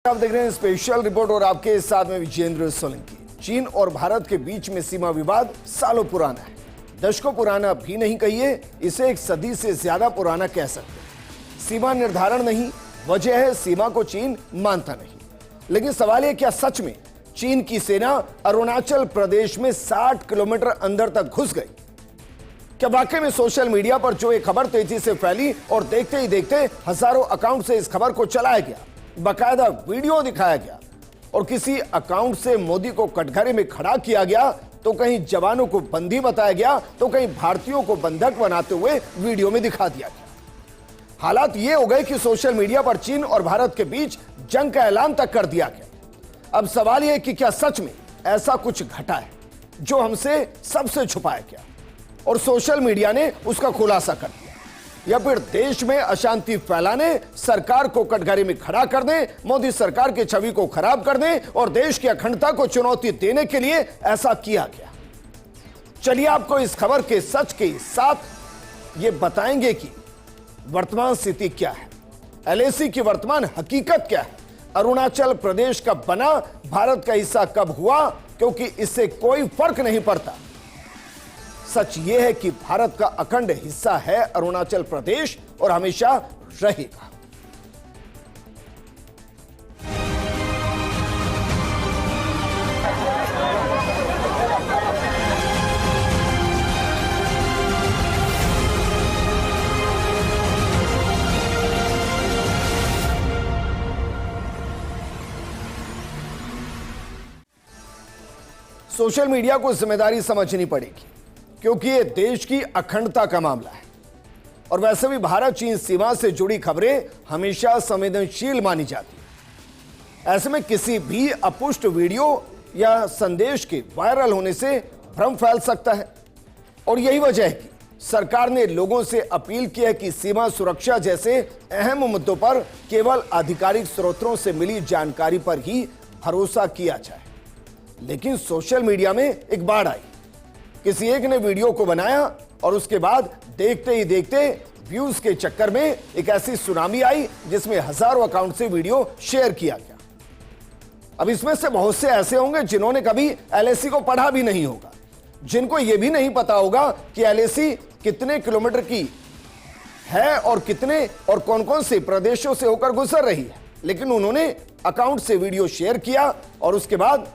आप देख रहे हैं स्पेशल रिपोर्ट और आपके साथ में विजेंद्र सोलंकी। चीन और भारत के बीच में सीमा विवाद सालों पुराना है, दशकों पुराना भी नहीं कहिए, इसे एक सदी से ज्यादा पुराना कह सकते हैं। सीमा निर्धारण नहीं, वजह है सीमा को चीन मानता नहीं। लेकिन सवाल है, क्या सच में चीन की सेना अरुणाचल प्रदेश में 60 किलोमीटर अंदर तक घुस गई? क्या वाकई में सोशल मीडिया पर जो एक खबर तेजी से फैली और देखते ही देखते हजारों अकाउंट से इस खबर को चलाया गया, बाकायदा वीडियो दिखाया गया और किसी अकाउंट से मोदी को कटघरे में खड़ा किया गया, तो कहीं जवानों को बंदी बताया गया, तो कहीं भारतीयों को बंधक बनाते हुए वीडियो में दिखा दिया गया। हालात ये हो गए कि सोशल मीडिया पर चीन और भारत के बीच जंग का ऐलान तक कर दिया गया। अब सवाल यह कि क्या सच में ऐसा कुछ घटा है जो हमसे सबसे छुपाया गया और सोशल मीडिया ने उसका खुलासा कर दिया, या फिर देश में अशांति फैलाने, सरकार को कटघरे में खड़ा करने, मोदी सरकार की छवि को खराब करने और देश की अखंडता को चुनौती देने के लिए ऐसा किया गया? चलिए आपको इस खबर के सच के साथ ये बताएंगे कि वर्तमान स्थिति क्या है, एलएसी की वर्तमान हकीकत क्या है, अरुणाचल प्रदेश कब बना, भारत का हिस्सा कब हुआ, क्योंकि इससे कोई फर्क नहीं पड़ता। सच यह है कि भारत का अखंड हिस्सा है अरुणाचल प्रदेश और हमेशा रहेगा। सोशल मीडिया को जिम्मेदारी समझनी पड़ेगी, क्योंकि ये देश की अखंडता का मामला है और वैसे भी भारत चीन सीमा से जुड़ी खबरें हमेशा संवेदनशील मानी जाती है। ऐसे में किसी भी अपुष्ट वीडियो या संदेश के वायरल होने से भ्रम फैल सकता है और यही वजह है कि सरकार ने लोगों से अपील की है कि सीमा सुरक्षा जैसे अहम मुद्दों पर केवल आधिकारिक स्रोतों से मिली जानकारी पर ही भरोसा किया जाए। लेकिन सोशल मीडिया में एक बाढ़ आई, किसी एक ने वीडियो को बनाया और उसके बाद देखते ही देखते व्यूज के चक्कर में एक ऐसी सुनामी आई जिसमें हजारों अकाउंट से वीडियो शेयर किया गया। अब इसमें से बहुत से ऐसे होंगे जिन्होंने कभी एलएसी को पढ़ा भी नहीं होगा, जिनको यह भी नहीं पता होगा कि एलएसी कितने किलोमीटर की है और कितने और कौन कौन से प्रदेशों से होकर गुजर रही है, लेकिन उन्होंने अकाउंट से वीडियो शेयर किया और उसके बाद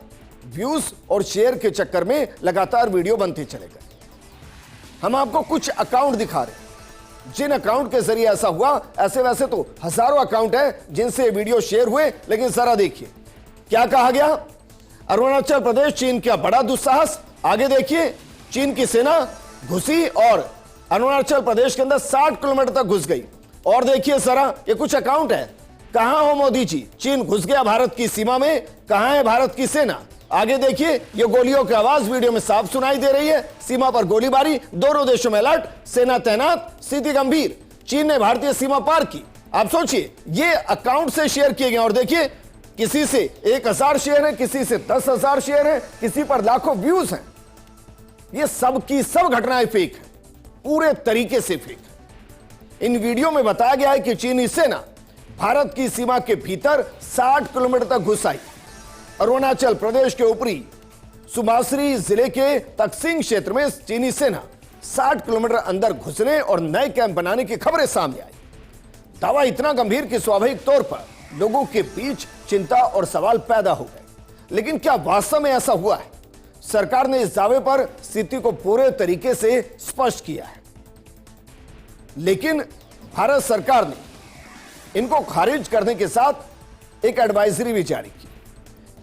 व्यूज और शेयर के चक्कर में लगातार वीडियो बनते चले गए। हम आपको कुछ अकाउंट दिखा रहे, जिन अकाउंट के जरिए ऐसा हुआ। ऐसे वैसे तो हजारों अकाउंट हैं जिनसे वीडियो शेयर हुए, लेकिन जरा देखिए क्या कहा गया। अरुणाचल प्रदेश चीन का बड़ा दुस्साहस। आगे देखिए, चीन की सेना घुसी और अरुणाचल प्रदेश के अंदर 60 किलोमीटर तक घुस गई। और देखिए जरा, ये कुछ अकाउंट है। कहां हो मोदी जी, चीन घुस गया भारत की सीमा में, कहां है भारत की सेना? आगे देखिए, ये गोलियों की आवाज वीडियो में साफ सुनाई दे रही है। सीमा पर गोलीबारी, दोनों देशों में अलर्ट, सेना तैनात, स्थिति गंभीर। चीन ने भारतीय सीमा पार की। आप सोचिए, ये अकाउंट से शेयर किए गए और देखिए, किसी से 1000 शेयर है, किसी से 10,000 शेयर है, किसी पर लाखों व्यूज हैं। ये सब की सब घटनाएं फेक है, पूरे तरीके से फेक है। इन वीडियो में बताया गया है कि चीनी सेना भारत की सीमा के भीतर 60 किलोमीटर तक घुस आई। अरुणाचल प्रदेश के ऊपरी सुबासरी जिले के तकसिंग क्षेत्र में चीनी सेना 60 किलोमीटर अंदर घुसने और नए कैंप बनाने की खबरें सामने आई। दावा इतना गंभीर कि स्वाभाविक तौर पर लोगों के बीच चिंता और सवाल पैदा हो गए। लेकिन क्या वास्तव में ऐसा हुआ है? सरकार ने इस दावे पर स्थिति को पूरे तरीके से स्पष्ट किया है, लेकिन भारत सरकार ने इनको खारिज करने के साथ एक एडवाइजरी भी जारी की।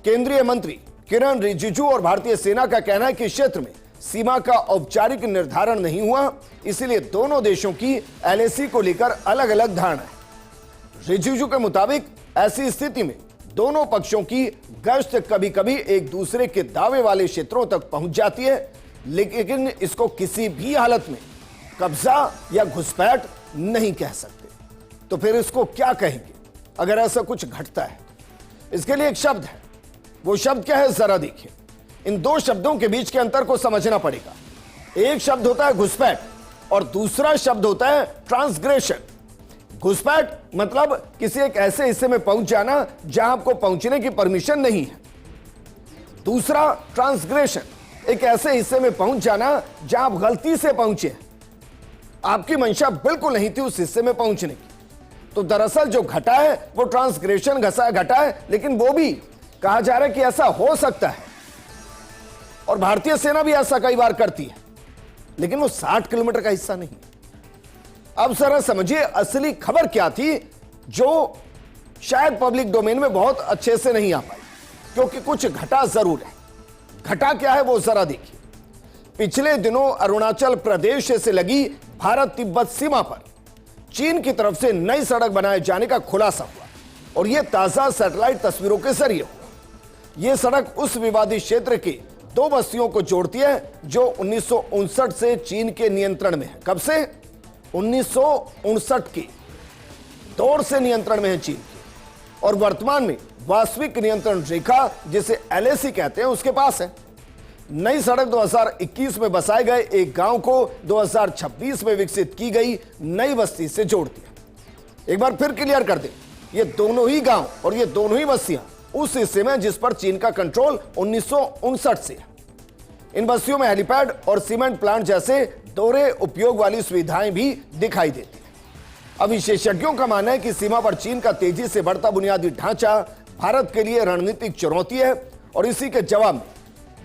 केंद्रीय मंत्री किरण रिजिजू और भारतीय सेना का कहना है कि क्षेत्र में सीमा का औपचारिक निर्धारण नहीं हुआ, इसलिए दोनों देशों की एलएसी को लेकर अलग अलग धारणा है। रिजिजू के मुताबिक ऐसी स्थिति में दोनों पक्षों की गश्त कभी कभी एक दूसरे के दावे वाले क्षेत्रों तक पहुंच जाती है, लेकिन इसको किसी भी हालत में कब्जा या घुसपैठ नहीं कह सकते। तो फिर इसको क्या कहेंगे अगर ऐसा कुछ घटता है? इसके लिए एक शब्द है, वो शब्द क्या है जरा देखिए। इन दो शब्दों के बीच के अंतर को समझना पड़ेगा। एक शब्द होता है घुसपैठ और दूसरा शब्द होता है ट्रांसग्रेशन। घुसपैठ मतलब किसी एक ऐसे हिस्से में पहुंच जाना जहां आपको पहुंचने की परमिशन नहीं है। दूसरा, ट्रांसग्रेशन, एक ऐसे हिस्से में पहुंच जाना जहां आप गलती से पहुंचे, आपकी मंशा बिल्कुल नहीं थी उस हिस्से में पहुंचने की। तो दरअसल जो घटा है वो ट्रांसग्रेशन घटा है, लेकिन वो भी कहा जा रहा है कि ऐसा हो सकता है और भारतीय सेना भी ऐसा कई बार करती है, लेकिन वो 60 किलोमीटर का हिस्सा नहीं। अब जरा समझिए असली खबर क्या थी जो शायद पब्लिक डोमेन में बहुत अच्छे से नहीं आ पाई, क्योंकि कुछ घटा जरूर है। घटा क्या है वो जरा देखिए। पिछले दिनों अरुणाचल प्रदेश से लगी भारत तिब्बत सीमा पर चीन की तरफ से नई सड़क बनाए जाने का खुलासा हुआ और यह ताजा सैटेलाइट तस्वीरों के जरिए हुआ। यह सड़क उस विवादित क्षेत्र के दो बस्तियों को जोड़ती है जो 1959 से चीन के नियंत्रण में है। कब से? 1959 के दौर से नियंत्रण में है चीन की, और वर्तमान में वास्तविक नियंत्रण रेखा जिसे LAC कहते हैं उसके पास है। नई सड़क 2021 में बसाए गए एक गांव को 2026 में विकसित की गई नई बस्ती से जोड़ती है। एक बार फिर क्लियर कर दें, ये दोनों ही गांव और ये दोनों ही बस्तियां उस हिस्से में जिस पर चीन का कंट्रोल 1959 से है। इन बस्तियों में हेलीपैड और सीमेंट प्लांट जैसे दोहरे उपयोग वाली सुविधाएं भी दिखाई देती हैं। अब विशेषज्ञों का मानना है कि सीमा पर चीन का तेजी से बढ़ता बुनियादी ढांचा भारत के लिए रणनीतिक चुनौती है और इसी के जवाब में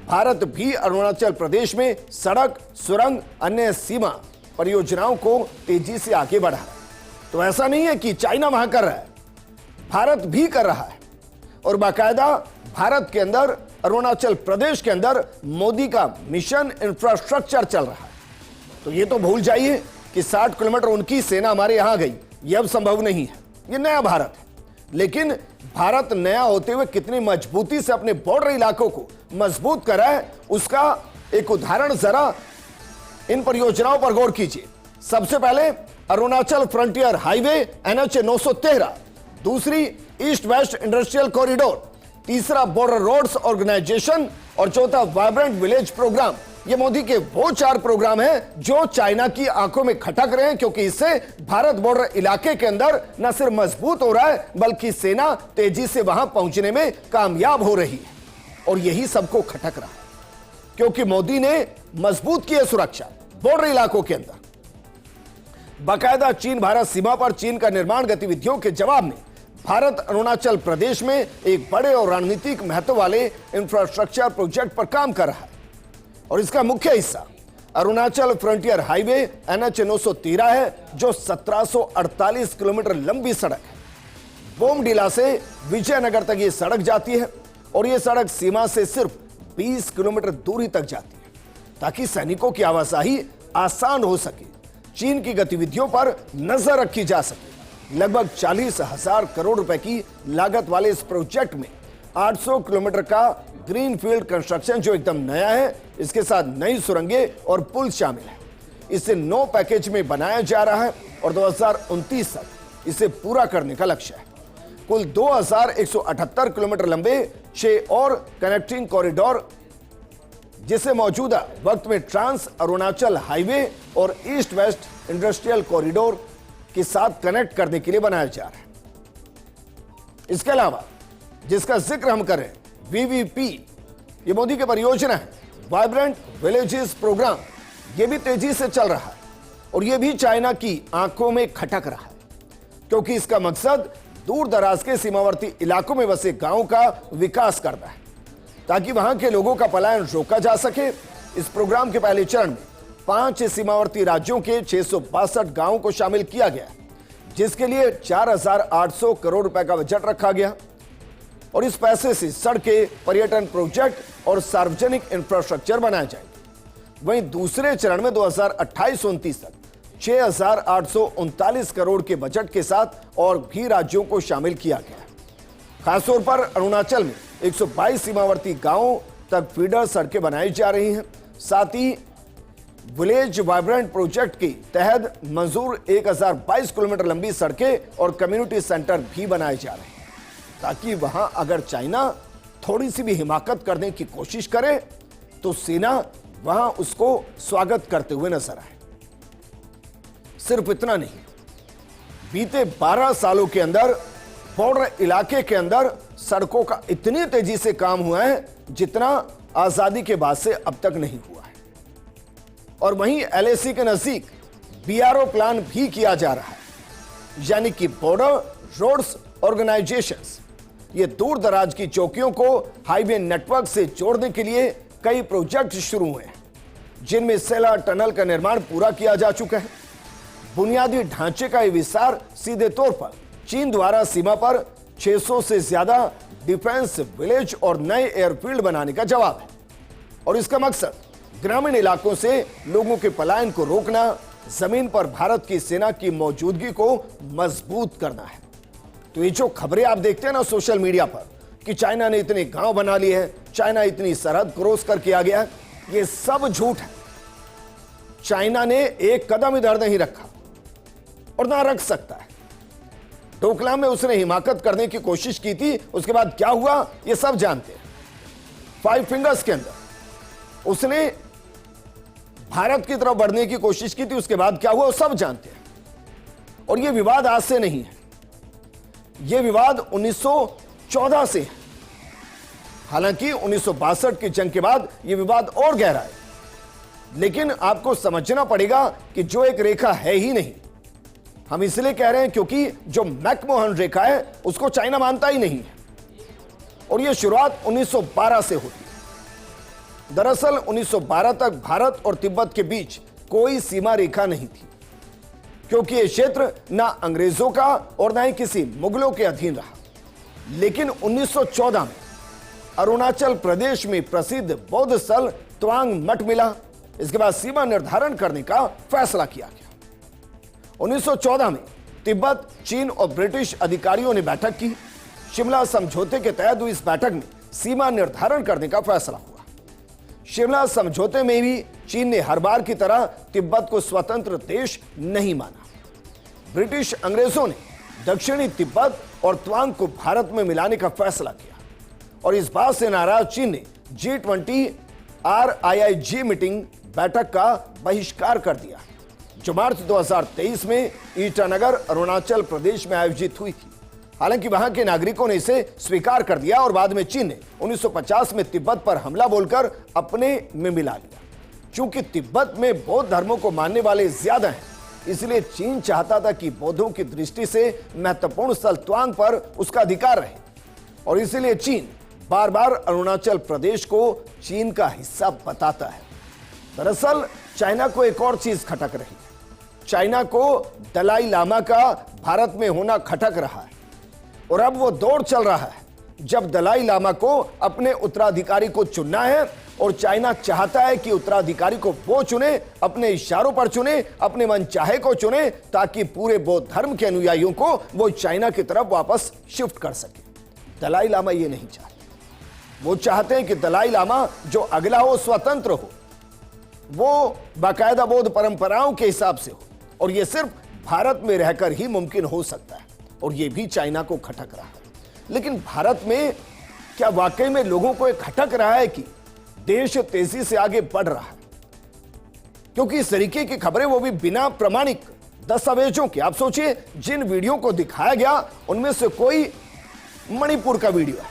भारत भी अरुणाचल प्रदेश में सड़क, सुरंग, अन्य सीमा परियोजनाओं को तेजी से आगे बढ़ा रहा है। तो ऐसा नहीं है कि चाइना वहां कर रहा है, भारत भी कर रहा है और बाकायदा भारत के अंदर, अरुणाचल प्रदेश के अंदर मोदी का मिशन इंफ्रास्ट्रक्चर चल रहा है। तो ये तो भूल जाइए कि 60 किलोमीटर उनकी सेना हमारे यहां गई, यह अब संभव नहीं है। यह नया भारत है, लेकिन भारत नया होते हुए कितनी मजबूती से अपने बॉर्डर इलाकों को मजबूत कर रहा है उसका एक उदाहरण जरा इन परियोजनाओं पर गौर कीजिए। सबसे पहले अरुणाचल फ्रंटियर हाईवे NH 913, दूसरी ईस्ट वेस्ट इंडस्ट्रियल कॉरिडोर, तीसरा बॉर्डर रोड्स ऑर्गेनाइजेशन और चौथा वाइब्रेंट विलेज प्रोग्राम। ये मोदी के वो 4 प्रोग्राम हैं जो चाइना की आंखों में खटक रहे हैं, क्योंकि इससे भारत बॉर्डर इलाके के अंदर न सिर्फ मजबूत हो रहा है बल्कि सेना तेजी से वहां पहुंचने में कामयाब हो रही है। और यही सबको खटक रहा है क्योंकि मोदी ने मजबूत की है सुरक्षा बॉर्डर इलाकों के अंदर। बाकायदा चीन भारत सीमा पर चीन का निर्माण गतिविधियों के जवाब में भारत अरुणाचल प्रदेश में एक बड़े और रणनीतिक महत्व वाले इंफ्रास्ट्रक्चर प्रोजेक्ट पर काम कर रहा है और इसका मुख्य हिस्सा अरुणाचल फ्रंटियर हाईवे NH 913 है जो 1748 किलोमीटर लंबी सड़क है। बोमडीला से विजयनगर तक ये सड़क जाती है और ये सड़क सीमा से सिर्फ 20 किलोमीटर दूरी तक जाती है ताकि सैनिकों की आवाजाही आसान हो सके, चीन की गतिविधियों पर नजर रखी जा सके। लगभग 40,000 करोड़ रुपए की लागत वाले इस प्रोजेक्ट में 800 किलोमीटर का ग्रीनफील्ड कंस्ट्रक्शन जो एकदम नया है, इसके साथ नई सुरंगें और पुल शामिल है। इसे 9 पैकेज में बनाया जा रहा है और 2029 तक इसे पूरा करने का लक्ष्य है। कुल 2178 किलोमीटर लंबे 6 और कनेक्टिंग कॉरिडोर, जिसे मौजूदा वक्त में ट्रांस अरुणाचल हाईवे और ईस्ट वेस्ट इंडस्ट्रियल कॉरिडोर के साथ कनेक्ट करने के लिए बनाया जा रहा है। इसके अलावा जिसका जिक्र हम करें VVP, ये मोदी की परियोजना है, वाइब्रेंट विलेजेस प्रोग्राम, ये भी तेजी से चल रहा है और ये भी चाइना की आंखों में खटक रहा है क्योंकि इसका मकसद दूर दराज के सीमावर्ती इलाकों में बसे गांवों का विकास करना है ताकि वहां के लोगों का पलायन रोका जा सके। इस प्रोग्राम के पहले चरण में 5 सीमावर्ती राज्यों के 662 गांवों को शामिल किया गया, जिसके लिए 4,800 करोड़ रुपए का बजट रखा गया और इस पैसे से सड़कें, पर्यटन प्रोजेक्ट और सार्वजनिक इंफ्रास्ट्रक्चर बनाए जाएंगे। वहीं दूसरे चरण में 2028-29 तक 6,839 करोड़ के बजट के साथ और भी राज्यों को शामिल किया गया। खासतौर पर अरुणाचल में 122 सीमावर्ती गांवों तक फीडर सड़कें बनाई जा रही हैं। साथ ही विलेज वाइब्रेंट प्रोजेक्ट के तहत मंजूर 1022 किलोमीटर लंबी सड़कें और कम्युनिटी सेंटर भी बनाए जा रहे हैं ताकि वहां अगर चाइना थोड़ी सी भी हिमाकत करने की कोशिश करे तो सेना वहां उसको स्वागत करते हुए नजर आए। सिर्फ इतना नहीं, बीते 12 सालों के अंदर बॉर्डर इलाके के अंदर सड़कों का इतनी तेजी से काम हुआ है जितना आजादी के बाद से अब तक नहीं हुआ है। और वहीं एलएसी के नजदीक बीआरओ प्लान भी किया जा रहा है, यानी कि बॉर्डर रोड्स ऑर्गेनाइजेशंस। ये दूर दराज की चौकियों को हाईवे नेटवर्क से जोड़ने के लिए कई प्रोजेक्ट शुरू हुए हैं, जिनमें सेला टनल का निर्माण पूरा किया जा चुका है। बुनियादी ढांचे का यह विस्तार सीधे तौर पर चीन द्वारा सीमा पर 600 से ज्यादा डिफेंस विलेज और नए एयरफील्ड बनाने का जवाब है। और इसका मकसद ग्रामीण इलाकों से लोगों के पलायन को रोकना, जमीन पर भारत की सेना की मौजूदगी को मजबूत करना है। तो ये जो खबरें आप देखते हैं ना सोशल मीडिया पर कि चाइना ने इतने गांव बना लिए हैं, चाइना इतनी सरहद क्रॉस करके आ गया है, ये सब झूठ है। चाइना ने एक कदम इधर नहीं रखा और ना रख सकता है। डोकलाम में उसने हिमाकत करने की कोशिश की थी, उसके बाद क्या हुआ ये सब जानते हैं। 5 फिंगर्स के अंदर उसने भारत की तरफ बढ़ने की कोशिश की थी, उसके बाद क्या हुआ वो सब जानते हैं। और यह विवाद आज से नहीं है, यह विवाद 1914 से है। हालांकि 1962 की जंग के बाद यह विवाद और गहरा है, लेकिन आपको समझना पड़ेगा कि जो एक रेखा है ही नहीं। हम इसलिए कह रहे हैं क्योंकि जो मैकमोहन रेखा है उसको चाइना मानता ही नहीं है, और यह शुरुआत 1912 से होती है। दरअसल 1912 तक भारत और तिब्बत के बीच कोई सीमा रेखा नहीं थी, क्योंकि यह क्षेत्र ना अंग्रेजों का और ना ही किसी मुगलों के अधीन रहा। लेकिन 1914 में अरुणाचल प्रदेश में प्रसिद्ध बौद्ध स्थल त्वांग मठ मिला। इसके बाद सीमा निर्धारण करने का फैसला किया गया। 1914 में तिब्बत, चीन और ब्रिटिश अधिकारियों ने बैठक की। शिमला समझौते के तहत हुई इस बैठक में सीमा निर्धारण करने का फैसला हुआ। शिमला समझौते में भी चीन ने हर बार की तरह तिब्बत को स्वतंत्र देश नहीं माना। ब्रिटिश अंग्रेजों ने दक्षिणी तिब्बत और त्वांग को भारत में मिलाने का फैसला किया, और इस बात से नाराज चीन ने G20 RIIG मीटिंग बैठक का बहिष्कार कर दिया, जो मार्च 2023 में ईटानगर अरुणाचल प्रदेश में आयोजित हुई थी। हालांकि वहां के नागरिकों ने इसे स्वीकार कर दिया और बाद में चीन ने 1950 में तिब्बत पर हमला बोलकर अपने में मिला लिया। चूंकि तिब्बत में बौद्ध धर्मों को मानने वाले ज्यादा हैं, इसलिए चीन चाहता था कि बौद्धों की दृष्टि से महत्वपूर्ण स्थल त्वांग पर उसका अधिकार रहे, और इसलिए चीन बार बार अरुणाचल प्रदेश को चीन का हिस्सा बताता है। दरअसल चाइना को एक और चीज खटक रही है। चाइना को दलाई लामा का भारत में होना खटक रहा है, और अब वो दौर चल रहा है जब दलाई लामा को अपने उत्तराधिकारी को चुनना है, और चाइना चाहता है कि उत्तराधिकारी को वो चुने, अपने इशारों पर चुने, अपने मनचाहे को चुने, ताकि पूरे बौद्ध धर्म के अनुयायियों को वो चाइना की तरफ वापस शिफ्ट कर सके। दलाई लामा ये नहीं चाहते। वो चाहते हैं कि दलाई लामा जो अगला हो स्वतंत्र हो, वो बाकायदा बौद्ध परंपराओं के हिसाब से हो, और ये सिर्फ भारत में रहकर ही मुमकिन हो सकता है, और ये भी चाइना को खटक रहा है। लेकिन भारत में क्या वाकई में लोगों को एक खटक रहा है कि देश तेजी से आगे बढ़ रहा है? क्योंकि इस तरीके की खबरें, वो भी बिना प्रमाणिक दस्तावेजों के। आप सोचिए, जिन वीडियो को दिखाया गया उनमें से कोई मणिपुर का वीडियो है,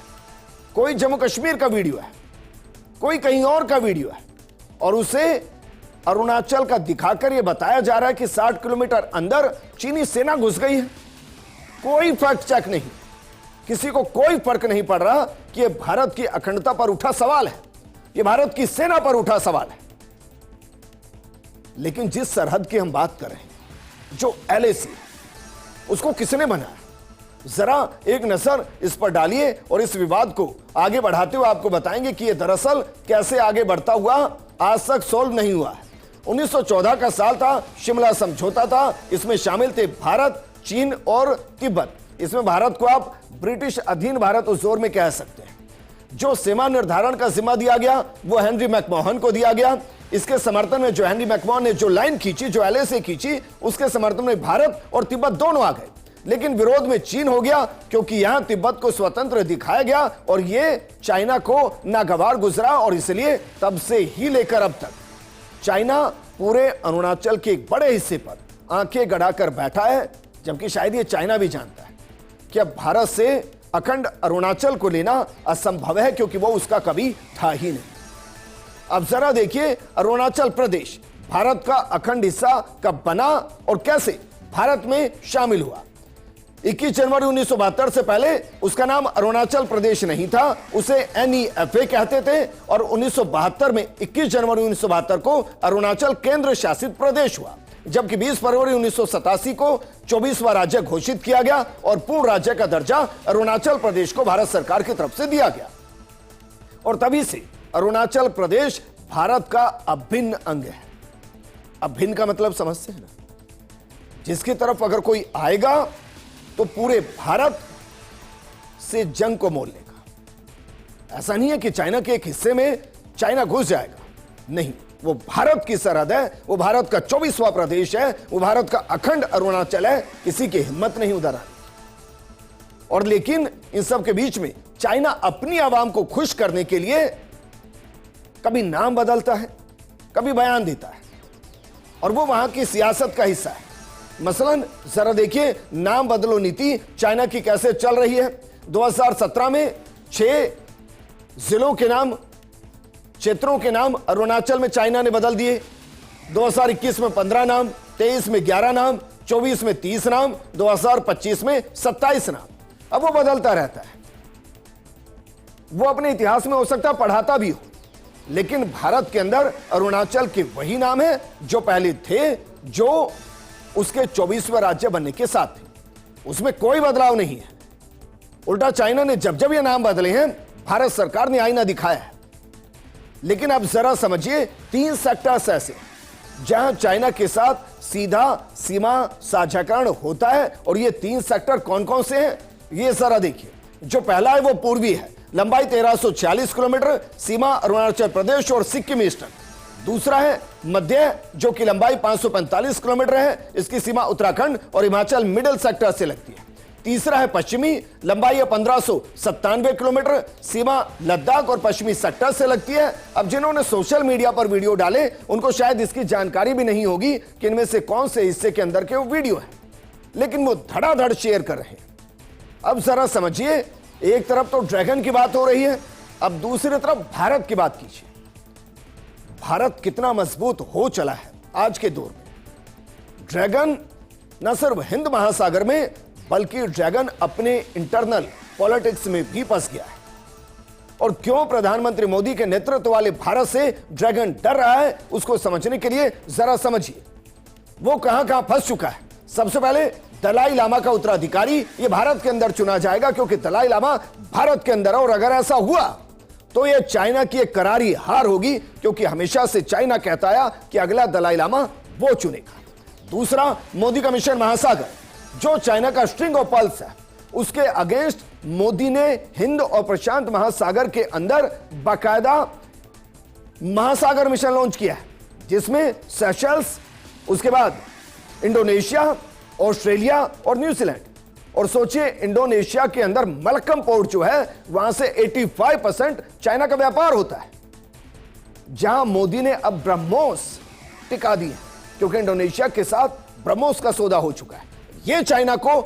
कोई जम्मू कश्मीर का वीडियो है, कोई कहीं और का वीडियो है, और उसे अरुणाचल का दिखाकर यह बताया जा रहा है कि 60 किलोमीटर अंदर चीनी सेना घुस गई है। कोई फैक्ट चेक नहीं, किसी को कोई फर्क नहीं पड़ रहा कि यह भारत की अखंडता पर उठा सवाल है, यह भारत की सेना पर उठा सवाल है। लेकिन जिस सरहद की हम बात कर रहे हैं, जो LAC, उसको किसने बनाया? जरा एक नजर इस पर डालिए, और इस विवाद को आगे बढ़ाते हुए आपको बताएंगे कि यह दरअसल कैसे आगे बढ़ता हुआ आज तक सॉल्व नहीं हुआ है। 1914 का साल था, शिमला समझौता था, इसमें शामिल थे भारत, चीन और तिब्बत। इसमें भारत को आप ब्रिटिश अधीन भारत उस दौर में कह सकते हैं। जो सीमा निर्धारण का जिम्मा दिया गया वो हेनरी मैकमोहन को दिया गया। इसके समर्थन में जो हेनरी मैकमोहन ने जो लाइन खींची, जो LAC खींची, उसके समर्थन में भारत और तिब्बत दोनों आ गए। लेकिन विरोध में चीन हो गया, क्योंकि यहां तिब्बत को स्वतंत्र दिखाया गया और यह चाइना को नागवार गुजरा, और इसलिए तब से ही लेकर अब तक चाइना पूरे अरुणाचल के एक बड़े हिस्से पर आंखें गड़ाकर बैठा है, जबकि शायद ये चाइना भी जानता है कि अब भारत से अखंड अरुणाचल को लेना असंभव है, क्योंकि वो उसका कभी था ही नहीं। अब जरा देखिए, अरुणाचल प्रदेश भारत का अखंड हिस्सा कब बना और कैसे भारत में शामिल हुआ। 21 जनवरी 1972 से पहले उसका नाम अरुणाचल प्रदेश नहीं था, उसे NEFA कहते थे, और 1972 में 21 जनवरी 1972 को अरुणाचल केंद्र शासित प्रदेश हुआ, जबकि 20 फरवरी 1987 को 24वां राज्य घोषित किया गया और पूर्ण राज्य का दर्जा अरुणाचल प्रदेश को भारत सरकार की तरफ से दिया गया। और तभी से अरुणाचल प्रदेश भारत का अभिन्न अंग है। अभिन्न का मतलब समझते हैं ना, जिसकी तरफ अगर कोई आएगा तो पूरे भारत से जंग को मोल लेगा। ऐसा नहीं है कि चाइना के एक हिस्से में चाइना घुस जाएगा, नहीं, वो भारत की सरहद है, वो भारत का 24वां प्रदेश है, वो भारत का अखंड अरुणाचल है, किसी की हिम्मत नहीं उधर आने। और लेकिन इन सब के बीच में चाइना अपनी आवाम को खुश करने के लिए कभी नाम बदलता है, कभी बयान देता है, और वो वहां की सियासत का हिस्सा है। मसलन जरा देखिए, नाम बदलो नीति चाइना की कैसे चल रही है। 2017 में 6 जिलों के नाम, क्षेत्रों के नाम अरुणाचल में चाइना ने बदल दिए। 2021 में 15 नाम, 23 में 11 नाम, 24 में 30 नाम, 2025 में 27 नाम। अब वो बदलता रहता है, वो अपने इतिहास में हो सकता पढ़ाता भी हो, लेकिन भारत के अंदर अरुणाचल के वही नाम है जो पहले थे, जो उसके 24वें राज्य बनने के साथ थे। उसमें कोई बदलाव नहीं है। उल्टा चाइना ने जब जब ये नाम बदले हैं, भारत सरकार ने आईना दिखाया है। लेकिन अब जरा समझिए, 3 सेक्टर्स ऐसे जहां चाइना के साथ सीधा सीमा साझाकरण होता है, और ये 3 सेक्टर कौन कौन से हैं ये जरा देखिए। जो पहला है वो पूर्वी है, लंबाई 1346 किलोमीटर, सीमा अरुणाचल प्रदेश और सिक्किम ईस्टर्न। दूसरा है मध्य, जो कि लंबाई 545 किलोमीटर है, इसकी सीमा उत्तराखंड और हिमाचल मिडिल सेक्टर से लगती है। तीसरा है पश्चिमी, लंबाई है 1597 किलोमीटर, सीमा लद्दाख और पश्चिमी सेक्टर से लगती है। अब जिन्होंने सोशल मीडिया पर वीडियो डाले, उनको शायद इसकी जानकारी भी नहीं होगी कि इनमें से कौन से हिस्से के अंदर के वो वीडियो है, लेकिन वो धड़ाधड़ शेयर कर रहे हैं। अब जरा समझिए, एक तरफ तो ड्रैगन की बात हो रही है, अब दूसरी तरफ भारत की बात कीजिए। भारत कितना मजबूत हो चला है आज के दौर में। ड्रैगन न सिर्फ हिंद महासागर में, बल्कि ड्रैगन अपने इंटरनल पॉलिटिक्स में भी फंस गया है। और क्यों प्रधानमंत्री मोदी के नेतृत्व वाले भारत से ड्रैगन डर रहा है, उसको समझने के लिए जरा समझिए वो कहां फंस चुका है। सबसे पहले दलाई लामा का उत्तराधिकारी ये भारत के अंदर चुना जाएगा, क्योंकि दलाई लामा भारत के अंदर है, और अगर ऐसा हुआ तो ये चाइना की एक करारी हार होगी, क्योंकि हमेशा से चाइना कहता आया कि अगला दलाई लामा वो चुनेगा। दूसरा, मोदी का मिशन महासागर, जो चाइना का स्ट्रिंग ऑफ पर्ल्स है, उसके अगेंस्ट मोदी ने हिंद और प्रशांत महासागर के अंदर बाकायदा महासागर मिशन लॉन्च किया है, जिसमें सेशल्स, उसके बाद इंडोनेशिया, ऑस्ट्रेलिया और न्यूजीलैंड। और सोचिए, इंडोनेशिया के अंदर मलक्कम पोर्ट जो है, वहां से 85% चाइना का व्यापार होता है, जहां मोदी ने अब ब्रह्मोस टिका दी है, क्योंकि इंडोनेशिया के साथ ब्रह्मोस का सौदा हो चुका है। यह चाइना को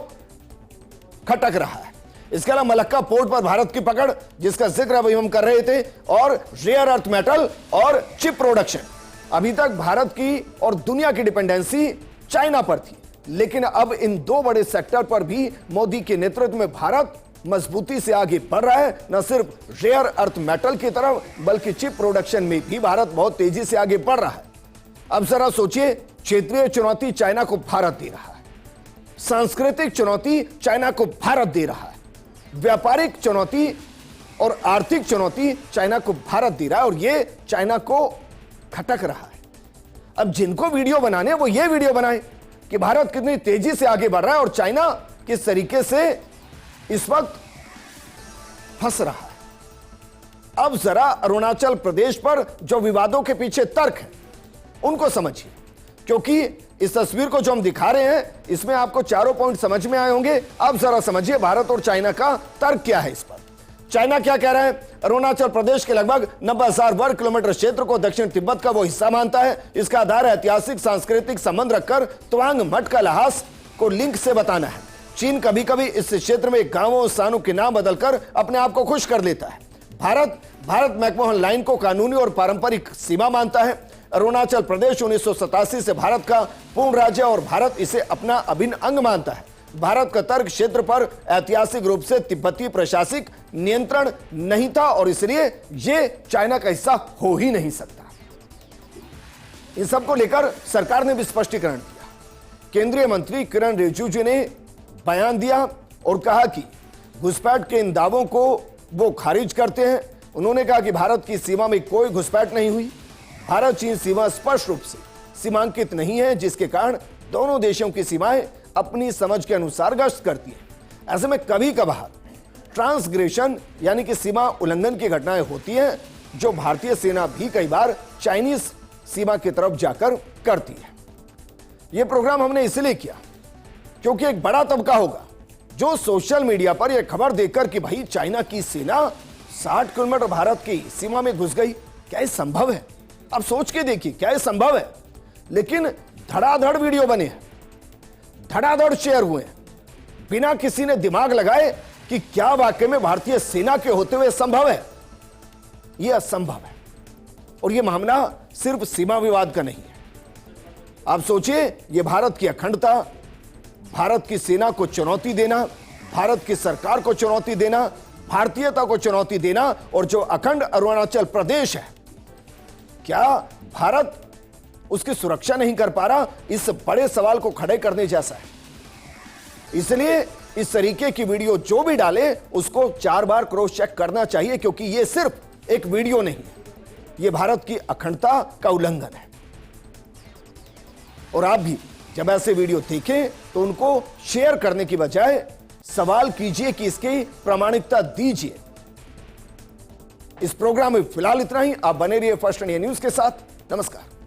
खटक रहा है। इसके अलावा मलक्का पोर्ट पर भारत की पकड़, जिसका जिक्र अभी हम कर रहे थे, और रेयर अर्थ मेटल और चिप प्रोडक्शन। अभी तक भारत की और दुनिया की डिपेंडेंसी चाइना पर थी, लेकिन अब इन 2 बड़े सेक्टर पर भी मोदी के नेतृत्व में भारत मजबूती से आगे बढ़ रहा है। न सिर्फ रेयर अर्थ मेटल की तरफ, बल्कि चिप प्रोडक्शन में भी भारत बहुत तेजी से आगे बढ़ रहा है। अब जरा सोचिए, क्षेत्रीय चुनौती चाइना को भारत दे रहा है, सांस्कृतिक चुनौती चाइना को भारत दे रहा है, व्यापारिक चुनौती और आर्थिक चुनौती चाइना को भारत दे रहा है, और यह चाइना को खटक रहा है। अब जिनको वीडियो बनाने, वो ये वीडियो बनाए कि भारत कितनी तेजी से आगे बढ़ रहा है और चाइना किस तरीके से इस वक्त फंस रहा है। अब जरा अरुणाचल प्रदेश पर जो विवादों के पीछे तर्क है, उनको समझिए, क्योंकि इस तस्वीर को जो हम दिखा रहे हैं, इसमें आपको चारों पॉइंट समझ में आए होंगे। अब जरा समझिए भारत और चाइना का तर्क क्या है इस पर। चाइना क्या कह रहा है? अरुणाचल प्रदेश के लगभग 90,000 वर्ग किलोमीटर क्षेत्र को दक्षिण तिब्बत का वो हिस्सा मानता है। इसका आधार ऐतिहासिक सांस्कृतिक संबंध रखकर तवांग मठ का लहास को लिंक से बताना है। चीन कभी कभी इस क्षेत्र में गांवों स्थानों के नाम बदलकर अपने आप को खुश कर लेता है। भारत मैकमोहन लाइन को कानूनी और पारंपरिक सीमा मानता है। अरुणाचल प्रदेश 1987 से भारत का पूर्ण राज्य और भारत इसे अपना अभिन्न अंग मानता है। भारत का तर्क क्षेत्र पर ऐतिहासिक रूप से तिब्बती प्रशासनिक नियंत्रण नहीं था और इसलिए यह चाइना का हिस्सा हो ही नहीं सकता। इन सबको लेकर सरकार ने भी स्पष्टीकरण दिया। केंद्रीय मंत्री किरण रिजिजू ने बयान दिया और कहा कि घुसपैठ के इन दावों को वो खारिज करते हैं। उन्होंने कहा कि भारत की सीमा में कोई घुसपैठ नहीं हुई। भारत चीन सीमा स्पष्ट रूप से सीमांकित नहीं है, जिसके कारण दोनों देशों की सीमाएं अपनी समझ के अनुसार गश्त करती है। ऐसे में कभी कभार ट्रांसग्रेशन यानी कि सीमा उल्लंघन की घटनाएं होती हैं, जो भारतीय सेना भी कई बार चाइनीज सीमा की तरफ जाकर करती है। यह प्रोग्राम हमने इसलिए किया क्योंकि एक बड़ा तबका होगा जो सोशल मीडिया पर यह खबर देखकर कि भाई चाइना की सेना 60 किलोमीटर भारत की सीमा में घुस गई, क्या यह संभव है? अब सोच के देखिए, क्या यह संभव है? लेकिन धड़ाधड़ वीडियो बने हैं, धड़ाधड़ शेयर हुए हैं, बिना किसी ने दिमाग लगाए कि क्या वाकई में भारतीय सेना के होते हुए संभव है? यह असंभव है। और यह मामला सिर्फ सीमा विवाद का नहीं है। आप सोचिए, यह भारत की अखंडता, भारत की सेना को चुनौती देना, भारत की सरकार को चुनौती देना, भारतीयता को चुनौती देना, और जो अखंड अरुणाचल प्रदेश है, क्या भारत उसकी सुरक्षा नहीं कर पा रहा? इस बड़े सवाल को खड़े करने जैसा है। इसलिए इस तरीके की वीडियो जो भी डाले उसको 4 बार क्रॉस चेक करना चाहिए, क्योंकि यह सिर्फ एक वीडियो नहीं है, यह भारत की अखंडता का उल्लंघन है। और आप भी जब ऐसे वीडियो देखें तो उनको शेयर करने की बजाय सवाल कीजिए कि इसकी प्रामाणिकता दीजिए। इस प्रोग्राम में फिलहाल इतना ही। आप बने रहिए फर्स्ट इंडिया न्यूज के साथ। नमस्कार।